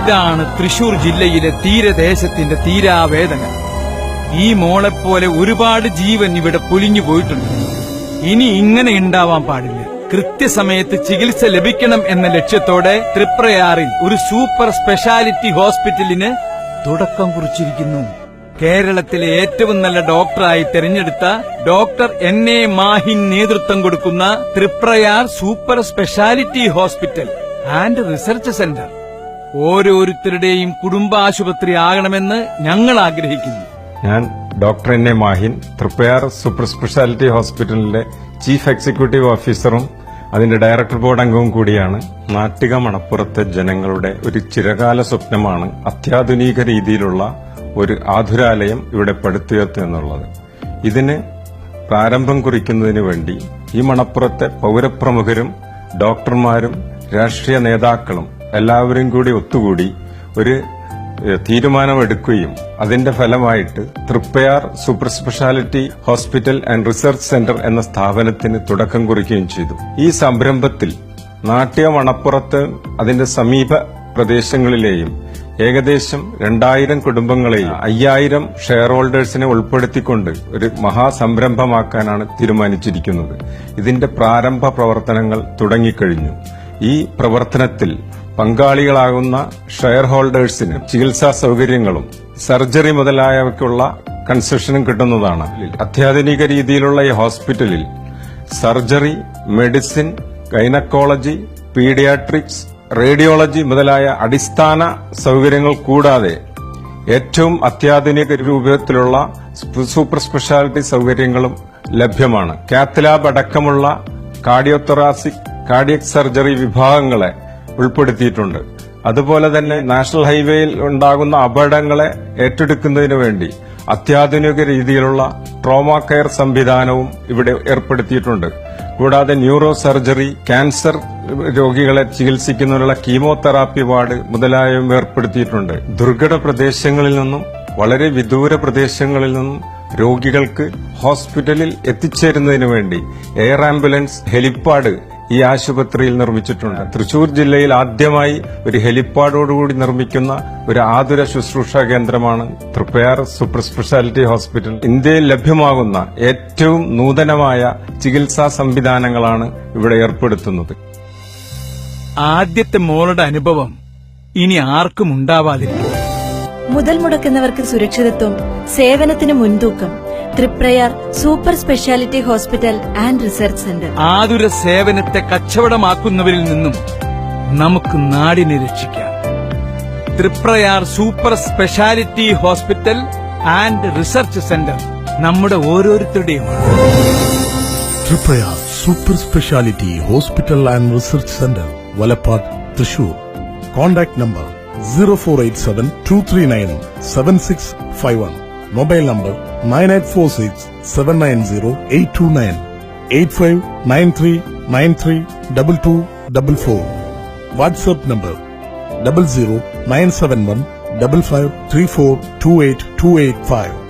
ഇതാണ് തൃശൂർ ജില്ലയിലെ തീരദേശത്തിന്റെ തീരാവേദന. ഈ മോളെപ്പോലെ ഒരുപാട് ജീവൻ ഇവിടെ പൊലിഞ്ഞു പോയിട്ടുണ്ട്. ഇനി ഇങ്ങനെ ഉണ്ടാവാൻ പാടില്ല. കൃത്യസമയത്ത് ചികിത്സ ലഭിക്കണം എന്ന ലക്ഷ്യത്തോടെ തൃപ്രയാറിൽ ഒരു സൂപ്പർ സ്പെഷ്യാലിറ്റി ഹോസ്പിറ്റലിന് തുടക്കം കുറിച്ചിരിക്കുന്നു. കേരളത്തിലെ ഏറ്റവും നല്ല ഡോക്ടറായി തെരഞ്ഞെടുത്ത ഡോക്ടർ NA മാഹിൻ നേതൃത്വം കൊടുക്കുന്ന Triprayar super speciality hospital and research centre ഓരോരുത്തരുടെയും കുടുംബാശുപത്രി ആകണമെന്ന് ഞങ്ങൾ ആഗ്രഹിക്കുന്നു. ഞാൻ doctor NA Mahin, Triprayar super speciality ഹോസ്പിറ്റലിലെ ചീഫ് എക്സിക്യൂട്ടീവ് ഓഫീസറും അതിന്റെ ഡയറക്ടർ ബോർഡ് അംഗവും കൂടിയാണ്. നാട്ടിക മണപ്പുറത്തെ ജനങ്ങളുടെ ഒരു ചിരകാല സ്വപ്നമാണ് അത്യാധുനിക രീതിയിലുള്ള ഒരു ആതുരാലയം ഇവിടെ പടുത്തുയർത്തുക എന്നുള്ളത്. ഇതിന് പ്രാരംഭം കുറിക്കുന്നതിന് വേണ്ടി ഈ മണപ്പുറത്തെ പൌരപ്രമുഖരും ഡോക്ടർമാരും രാഷ്ട്രീയ നേതാക്കളും എല്ലാവരും കൂടി ഒത്തുകൂടി ഒരു തീരുമാനമെടുക്കുകയും അതിന്റെ ഫലമായിട്ട് Triprayar super speciality hospital and research centre എന്ന സ്ഥാപനത്തിന് തുടക്കം കുറിക്കുകയും ചെയ്തു. ഈ സംരംഭത്തിൽ നാട്ടിക മണപ്പുറത്ത് അതിന്റെ സമീപ പ്രദേശങ്ങളിലെയും ഏകദേശം 2000 കുടുംബങ്ങളെയും 5000 ഷെയർ ഹോൾഡേഴ്സിനെ ഉൾപ്പെടുത്തിക്കൊണ്ട് ഒരു മഹാസംരംഭമാക്കാനാണ് തീരുമാനിച്ചിരിക്കുന്നത്. ഇതിന്റെ പ്രാരംഭ പ്രവർത്തനങ്ങൾ തുടങ്ങിക്കഴിഞ്ഞു. ഈ പ്രവർത്തനത്തിൽ പങ്കാളികളാകുന്ന ഷെയർ ഹോൾഡേഴ്സിന് ചികിത്സാ സൌകര്യങ്ങളും സർജറി മുതലായവയ്ക്കുള്ള കൺസെഷനും കിട്ടുന്നതാണ്. അത്യാധുനിക രീതിയിലുള്ള ഈ ഹോസ്പിറ്റലിൽ surgery, medicine, gynaecology, paediatrics, radiology മുതലായ അടിസ്ഥാന സൌകര്യങ്ങൾ കൂടാതെ ഏറ്റവും അത്യാധുനിക രൂപത്തിലുള്ള സൂപ്പർ സ്പെഷ്യാലിറ്റി സൌകര്യങ്ങളും ലഭ്യമാണ്. കാത്ത് ലാബ് അടക്കമുള്ള കാർഡിയോതൊറാസിക്, കാർഡിയക് സർജറി വിഭാഗങ്ങളെ ഉൾപ്പെടുത്തിയിട്ടുണ്ട്. അതുപോലെ തന്നെ നാഷണൽ ഹൈവേയിൽ ഉണ്ടാകുന്ന അപകടങ്ങളെ ഏറ്റെടുക്കുന്നതിനു വേണ്ടി അത്യാധുനിക രീതിയിലുള്ള ട്രോമ കെയർ സംവിധാനവും ഇവിടെ ഏർപ്പെടുത്തിയിട്ടുണ്ട്. കൂടാതെ ന്യൂറോ സർജറി, ക്യാൻസർ രോഗികളെ ചികിത്സിക്കുന്നതിനുള്ള കീമോതെറാപ്പി വാർഡ് മുതലായവയും ഏർപ്പെടുത്തിയിട്ടുണ്ട്. ദുർഘട പ്രദേശങ്ങളിൽ നിന്നും വളരെ വിദൂര പ്രദേശങ്ങളിൽ നിന്നും രോഗികൾക്ക് ഹോസ്പിറ്റലിൽ എത്തിച്ചേരുന്നതിനു വേണ്ടി എയർ ആംബുലൻസ്, ഹെലിപ്പാഡ് ഈ ആശുപത്രിയിൽ നിർമ്മിച്ചിട്ടുണ്ട്. തൃശൂർ ജില്ലയിൽ ആദ്യമായി ഒരു ഹെലിപ്പാഡോടുകൂടി നിർമ്മിക്കുന്ന ഒരു ആതുര ശുശ്രൂഷാ കേന്ദ്രമാണ് തൃപ്രയാർ സൂപ്പർ സ്പെഷ്യാലിറ്റി ഹോസ്പിറ്റൽ. ഇന്ത്യയിൽ ലഭ്യമാകുന്ന ഏറ്റവും നൂതനമായ ചികിത്സാ സംവിധാനങ്ങളാണ് ഇവിടെ ഏർപ്പെടുത്തുന്നത്. ആദ്യത്തെ മോളുടെ അനുഭവം ഇനി ആർക്കും ഉണ്ടാവാതിരിക്കും. മുതൽ മുടക്കുന്നവർക്ക് സുരക്ഷിതത്വം, സേവനത്തിന് മുൻതൂക്കം. Thriprayar super speciality hospital and research centre. ആതുര സേവനത്തെ കച്ചവടമാക്കുന്നവരിൽ നിന്നും നമുക്ക് നാടിനെ രക്ഷിക്കാം. Thriprayar super speciality hospital and research centre നമ്മുടെ ഓരോരുത്തരുടെയുമാണ്. Thriprayar super speciality hospital and research centre, Valappad, Thrissur. Contact number 0487-239-7651. Mobile number 9846-790-829, 8593932244. WhatsApp number 0097155342885.